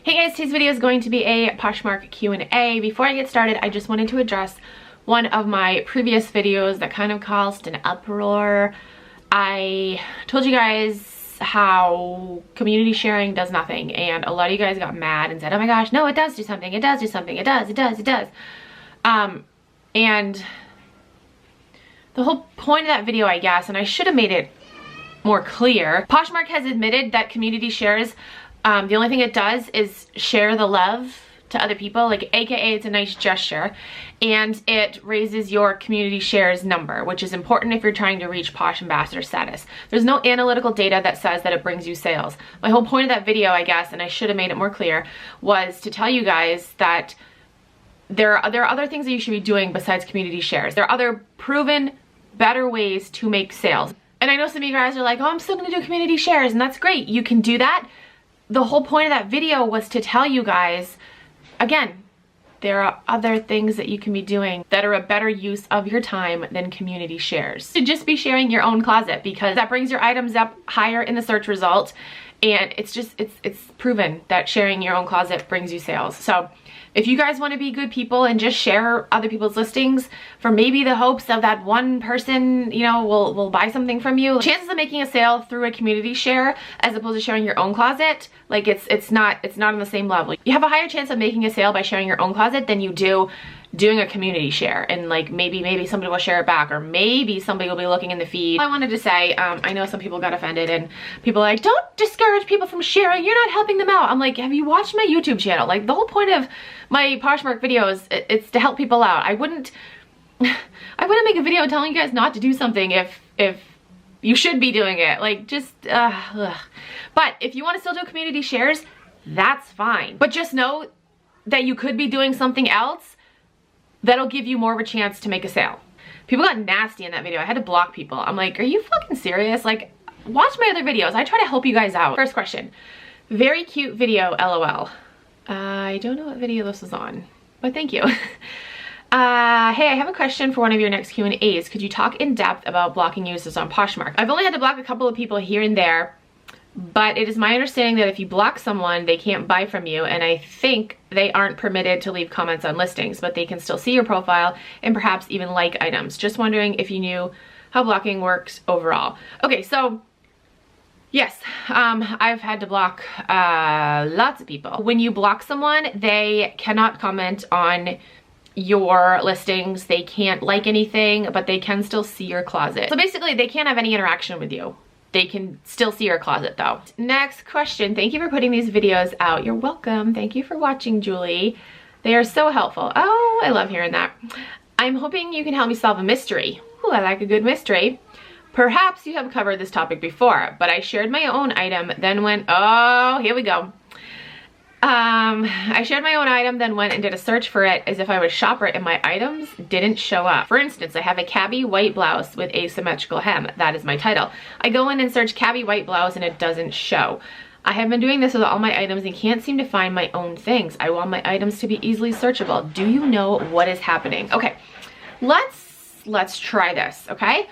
Hey guys, today's video is going to be a Poshmark Q&A. Before I get started, I just wanted to address one of my previous videos that kind of caused an uproar. I told you guys how community sharing does nothing, and a lot of you guys got mad and said, oh my gosh, no, it does do something, it does do something, it does. And the whole point of that video, I guess, and I should have made it more clear, Poshmark has admitted that community shares, the only thing it does is share the love to other people, like AKA it's a nice gesture, and it raises your community shares number, which is important if you're trying to reach Posh Ambassador status. There's no analytical data that says that it brings you sales. My whole point of that video, I guess, and I should have made it more clear, was to tell you guys that there are other things that you should be doing besides community shares. There are other proven, better ways to make sales. And I know some of you guys are like, oh, I'm still gonna do community shares, and that's great. You can do that. The whole point of that video was to tell you guys, again, there are other things that you can be doing that are a better use of your time than community shares. To just be sharing your own closet, because that brings your items up higher in the search result, and it's proven that sharing your own closet brings you sales. So if you guys want to be good people and just share other people's listings for maybe the hopes of that one person, you know, will buy something from you, chances of making a sale through a community share as opposed to sharing your own closet, like it's not on the same level. You have a higher chance of making a sale by sharing your own closet than you do doing a community share, and like maybe somebody will share it back, or maybe somebody will be looking in the feed. I wanted to say, I know some people got offended and people are like, don't discourage people from sharing, you're not helping them out. I'm like, have you watched my YouTube channel? Like, the whole point of my Poshmark videos, it's to help people out. I wouldn't make a video telling you guys not to do something if you should be doing it. Like, just ugh. But if you want to still do community shares, that's fine, but just know that you could be doing something else that'll give you more of a chance to make a sale. People got nasty in that video. I had to block people. I'm like, are you fucking serious? Like, watch my other videos. I try to help you guys out. First question. Very cute video, LOL. I don't know what video this is on, but thank you. Hey, I have a question for one of your next Q&As. Could you talk in depth about blocking users on Poshmark? I've only had to block a couple of people here and there, but it is my understanding that if you block someone, they can't buy from you, and I think they aren't permitted to leave comments on listings, but they can still see your profile and perhaps even like items. Just wondering if you knew how blocking works overall. Okay, so yes, I've had to block lots of people. When you block someone, they cannot comment on your listings, they can't like anything, but they can still see your closet. So basically, they can't have any interaction with you. They can still see your closet though. Next question. Thank you for putting these videos out. You're welcome. Thank you for watching, Julie. They are so helpful. Oh, I love hearing that. I'm hoping you can help me solve a mystery. Ooh, I like a good mystery. Perhaps you have covered this topic before, but I shared my own item, then went, oh, here we go. I shared my own item, then went and did a search for it as if I was a shopper, and my items didn't show up. For instance, I have a cabbie white blouse with asymmetrical hem. That is my title. I go in and search cabbie white blouse and it doesn't show. I have been doing this with all my items and can't seem to find my own things. I want my items to be easily searchable. Do you know what is happening? Okay, let's try this, okay?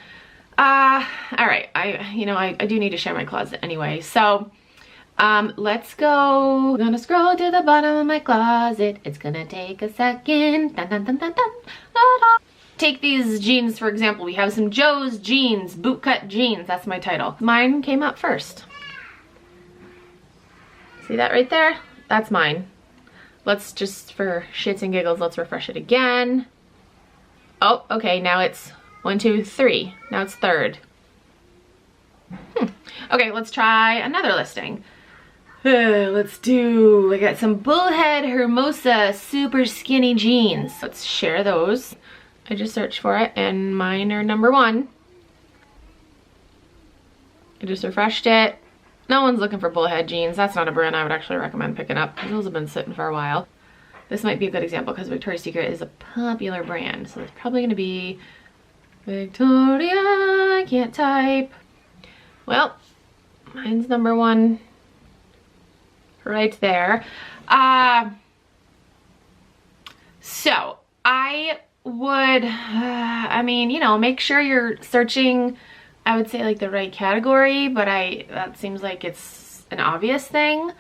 All right, I do need to share my closet anyway, so let's go. I'm gonna scroll to the bottom of my closet. It's gonna take a second. Dun, dun, dun, dun, dun, da, da. Take these jeans, for example. We have some Joe's jeans, bootcut jeans. That's my title. Mine came up first. See that right there? That's mine. Let's just, for shits and giggles, let's refresh it again. Oh, okay, now it's 1, 2, 3. Now it's third. Okay, let's try another listing. I got some Bullhead Hermosa super skinny jeans. Let's share those. I just searched for it and mine are number 1. I just refreshed it. No one's looking for Bullhead jeans. That's not a brand I would actually recommend picking up. Those have been sitting for a while. This might be a good example because Victoria's Secret is a popular brand. So it's probably gonna be Victoria. I can't type. Well, mine's number 1. Right there. So I would, make sure you're searching, I would say, like the right category, but that seems like it's an obvious thing.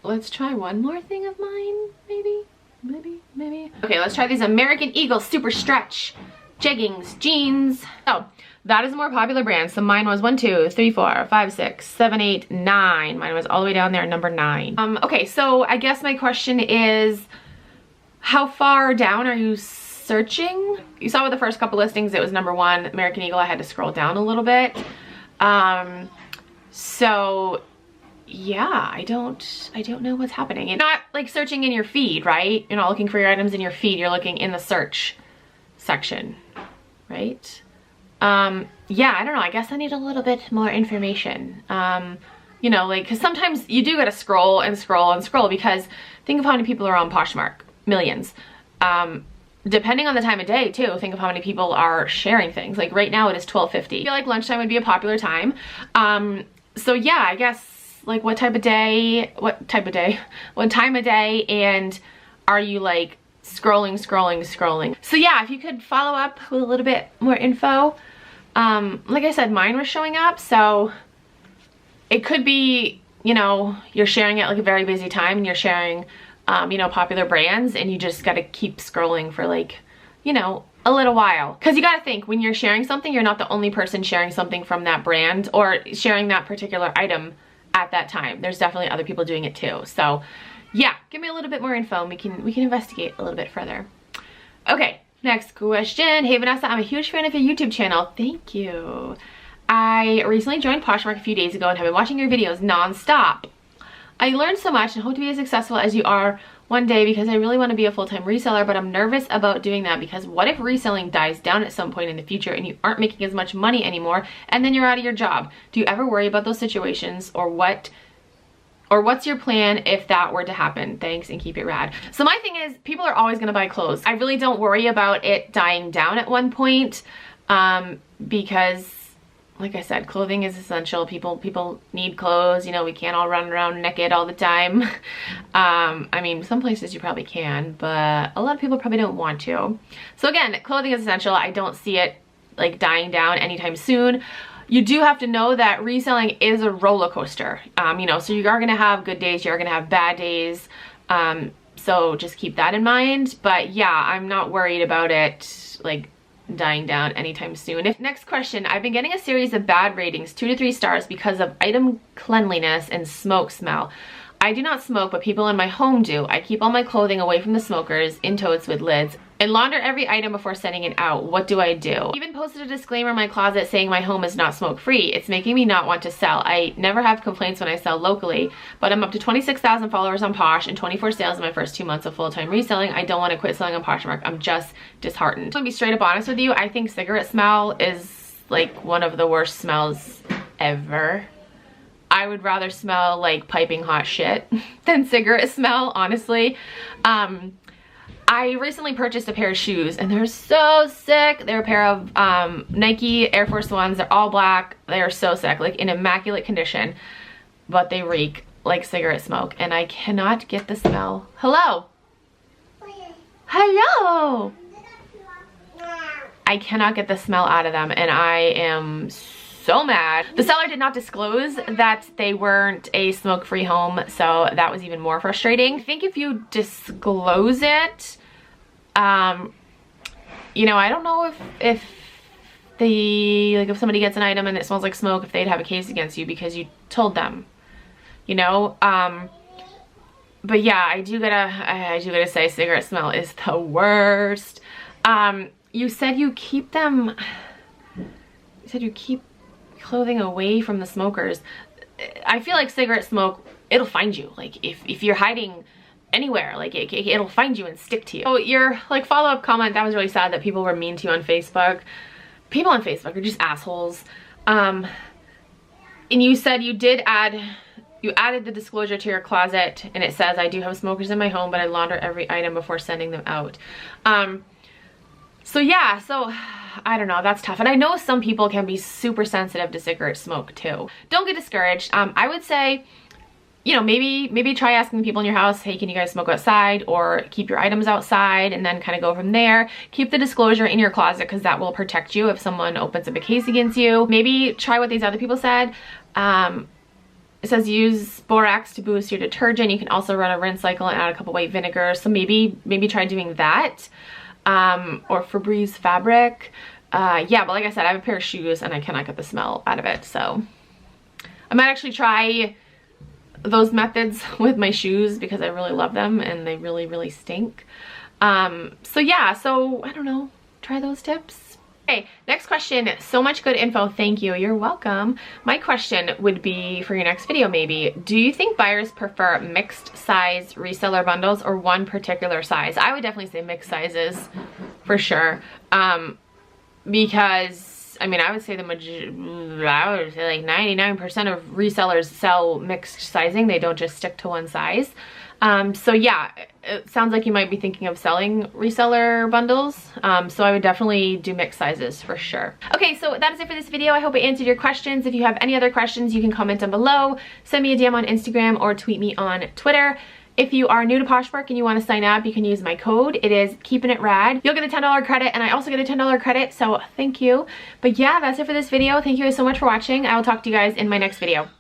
let's try one more thing of mine, maybe. Okay, let's try these American Eagle Super Stretch jeggings, jeans. Oh, that is a more popular brand. So mine was 1, 2, 3, 4, 5, 6, 7, 8, 9. Mine was all the way down there, number 9. Okay, so I guess my question is, how far down are you searching? You saw with the first couple listings, it was number 1, American Eagle. I had to scroll down a little bit. So yeah, I don't know what's happening. You're not like searching in your feed, right? You're not looking for your items in your feed. You're looking in the search section, right? Yeah, I don't know. I guess I need a little bit more information. You know, like, cause sometimes you do gotta scroll and scroll and scroll, because think of how many people are on Poshmark. Millions. Depending on the time of day too, think of how many people are sharing things. Like right now it is 12:50. I feel like lunchtime would be a popular time. So yeah, I guess like what time of day, and are you like scrolling? So yeah, if you could follow up with a little bit more info. Like I said, mine was showing up, so it could be, you know, you're sharing at like a very busy time and you're sharing, you know, popular brands, and you just gotta keep scrolling for like, you know, a little while. Cause you gotta think, when you're sharing something, you're not the only person sharing something from that brand or sharing that particular item at that time. There's definitely other people doing it too. So yeah, give me a little bit more info and we can investigate a little bit further. Okay, next question. Hey Vanessa, I'm a huge fan of your YouTube channel. Thank you. I recently joined Poshmark a few days ago and have been watching your videos non-stop. I learned so much and hope to be as successful as you are one day, because I really want to be a full-time reseller, but I'm nervous about doing that, because what if reselling dies down at some point in the future and you aren't making as much money anymore and then you're out of your job? Do you ever worry about those situations, or what's your plan if that were to happen? Thanks, and keep it rad. So my thing is, people are always going to buy clothes. I really don't worry about it dying down at one point, because like I said, clothing is essential. People need clothes. You know, we can't all run around naked all the time. I mean, some places you probably can, but a lot of people probably don't want to. So again, clothing is essential. I don't see it like dying down anytime soon. You do have to know that reselling is a roller coaster. You know, so you are gonna have good days, you are gonna have bad days. So just keep that in mind. But yeah, I'm not worried about it like dying down anytime soon. Next question. I've been getting a series of bad ratings, 2 to 3 stars, because of item cleanliness and smoke smell. I do not smoke, but people in my home do. I keep all my clothing away from the smokers in totes with lids and launder every item before sending it out. What do I do? I even posted a disclaimer in my closet saying my home is not smoke free. It's making me not want to sell. I never have complaints when I sell locally, but I'm up to 26,000 followers on Posh and 24 sales in my first 2 months of full-time reselling. I don't want to quit selling on Poshmark. I'm just disheartened. I'm gonna be straight up honest with you. I think cigarette smell is like one of the worst smells ever. I would rather smell like piping hot shit than cigarette smell, honestly. I recently purchased a pair of shoes and they're so sick. They're a pair of Nike Air Force Ones. They're all black. They are so sick, like in immaculate condition, but they reek like cigarette smoke and I cannot get the smell. Hello? Hello? I cannot get the smell out of them and I am so mad. The seller did not disclose that they weren't a smoke-free home, so that was even more frustrating. I think if you disclose it, you know, I don't know if if somebody gets an item and it smells like smoke, if they'd have a case against you because you told them, you know. But yeah, I do gotta say cigarette smell is the worst. You said you keep them, you said you keep clothing away from the smokers. I feel like cigarette smoke, it'll find you. Like if you're hiding anywhere, like it'll find you and stick to you. So your like follow-up comment, that was really sad that people were mean to you on Facebook. People on Facebook are just assholes. And you said you added the disclosure to your closet and it says, I do have smokers in my home, but I launder every item before sending them out. So yeah, so I don't know, that's tough. And I know some people can be super sensitive to cigarette smoke too. Don't get discouraged. I would say, you know, maybe try asking the people in your house, hey, can you guys smoke outside, or keep your items outside, and then kind of go from there. Keep the disclosure in your closet because that will protect you if someone opens up a case against you. Maybe try what these other people said. It says use borax to boost your detergent. You can also run a rinse cycle and add a couple white vinegar. So maybe try doing that. Or Febreze fabric. Yeah, but like I said, I have a pair of shoes and I cannot get the smell out of it. So I might actually try those methods with my shoes because I really love them and they really, really stink. So yeah, so I don't know, try those tips. Okay, next question. So much good info. Thank you. You're welcome. My question would be for your next video maybe, do you think buyers prefer mixed size reseller bundles or one particular size? I would definitely say mixed sizes for sure. Because I mean, I would say like 99% of resellers sell mixed sizing. They don't just stick to one size. So yeah, it sounds like you might be thinking of selling reseller bundles. So I would definitely do mixed sizes for sure. Okay, so that is it for this video. I hope I answered your questions. If you have any other questions, you can comment down below, send me a DM on Instagram or tweet me on Twitter. If you are new to Poshmark and you want to sign up, you can use my code. It is KeepinItRad. You'll get a $10 credit and I also get a $10 credit, so thank you. But yeah, that's it for this video. Thank you guys so much for watching. I will talk to you guys in my next video.